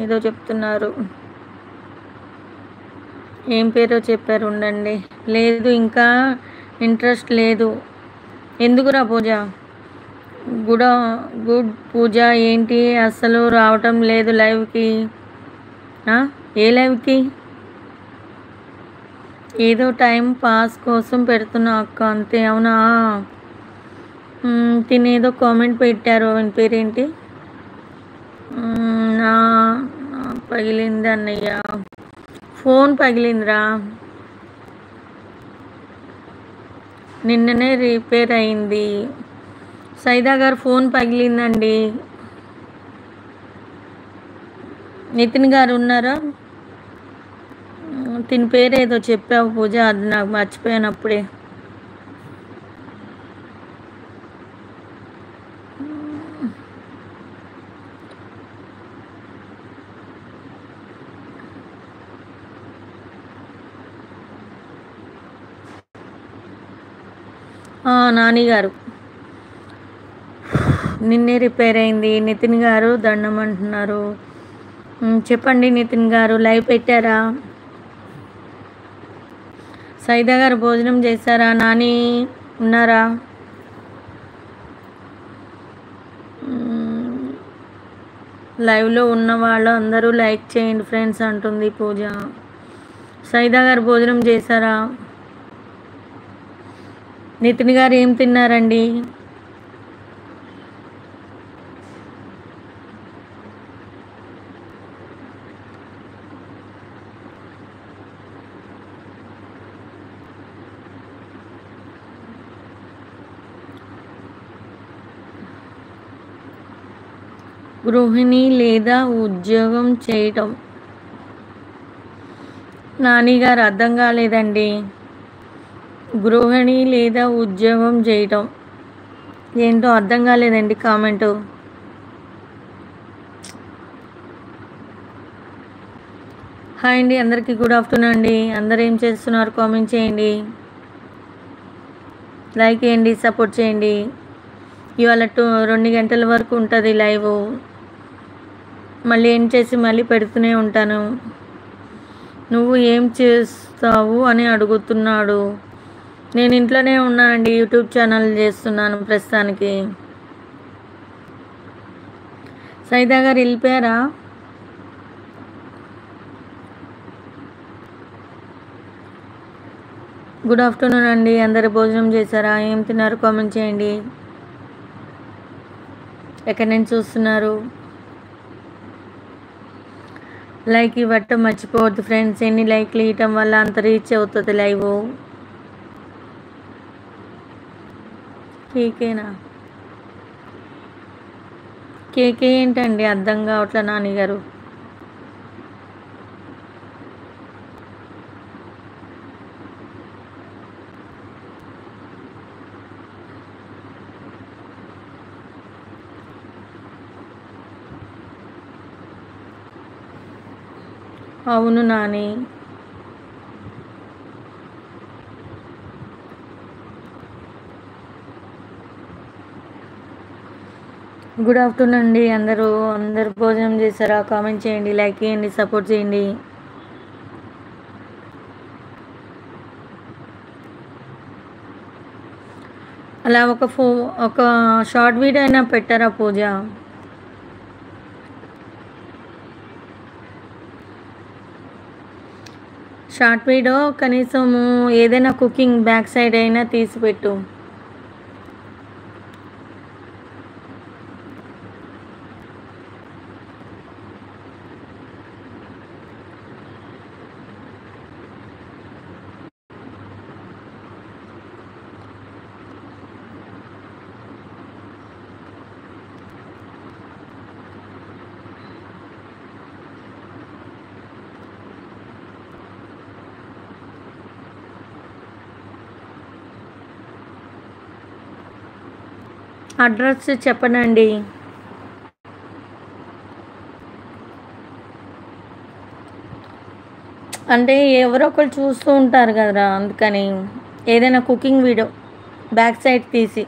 ఏదో చెప్తున్నారు. ఏం పేరో చెప్పారు ఉండండి. లేదు ఇంకా ఇంట్రెస్ట్ లేదు. ఎందుకురా పూజ? గుడ్ గుడ్ పూజ ఏంటి అస్సలు రావటం లేదు లైవ్కి? ఏ లైవ్కి? ఏదో టైం పాస్ కోసం పెడుతున్నా అక్క అంతే. అవునా? తినేదో కామెంట్ పెట్టారు. ఆయన పేరేంటి? నా పగిలింది అన్నయ్య, ఫోన్ పగిలిందిరా, నిన్ననే రిపేర్ అయింది. సైదా గారు ఫోన్ పగిలిందండి. నితిన్ గారు ఉన్నారా? తిని పేరు ఏదో చెప్పావు పూజ, అది నాకు మర్చిపోయాను అప్పుడే. నాని గారు నిన్నే రిపేర్ అయింది. నితిన్ గారు దండం అంటున్నారు. చెప్పండి నితిన్ గారు, లైవ్ పెట్టారా? సైదా గారు భోజనం చేశారా? నాని ఉన్నారా? లైవ్లో ఉన్న వాళ్ళు అందరూ లైక్ చేయండి ఫ్రెండ్స్ అంటుంది పూజ. సైదా గారు భోజనం చేశారా? నితిన్ గారు ఏం తిన్నారండి? గృహిణి లేదా ఉద్యోగం చేయటం. నాని గారు అర్థం కాలేదండి. గృహిణి లేదా ఉద్యోగం చేయటం ఏంటో అర్థం కాలేదండి కామెంటు. హాయ్ అండి అందరికీ, గుడ్ ఆఫ్టర్నూన్ అండి. అందరు ఏం చేస్తున్నారు కామెంట్ చేయండి, లైక్ చేయండి, సపోర్ట్ చేయండి. ఇవాళ 2 గంటల వరకు ఉంటుంది లైవ్. మళ్ళీ ఏం చేసి మళ్ళీ పెడుతూనే ఉంటాను. నువ్వు ఏం చేస్తావు అని అడుగుతున్నాడు. నేను ఇంట్లోనే ఉన్నానండి, యూట్యూబ్ ఛానల్ చేస్తున్నాను ప్రస్తుతానికి. సైదా గారు వెళ్ళిపోయారా? గుడ్ ఆఫ్టర్నూన్ అండి. అందరు భోజనం చేశారా? ఏం తిన్నారు కామెంట్ చేయండి. ఎక్కడి నుంచి చూస్తున్నారు? లైక్ ఇవ్వటం మర్చిపోవద్దు ఫ్రెండ్స్. ఎన్ని లైక్లు ఇవ్వటం వల్ల అంత రీచ్ అవుతుంది లైవ్. కేకేనా? కేకే ఏంటండి అర్థం కావట్లే నాని గారు. అవును నాని. గుడ్ ఆఫ్టర్నూన్ అండి. అందరూ భోజనం చేశారా? కామెంట్ చేయండి, లైక్ చేయండి, సపోర్ట్ చేయండి. అలా ఒక షార్ట్ వీడియో అయినా పెట్టారా పూజ? షార్ట్ వీడియో కనీసము ఏదైనా కుకింగ్ బ్యాక్ సైడ్ అయినా తీసి పెట్టు. అడ్రస్ చెప్పనండి. అంటే ఎవరో ఒకరు చూస్తూ ఉంటారు కదరా, అందుకని ఏదైనా కుకింగ్ వీడియో బ్యాక్ సైడ్ తీసి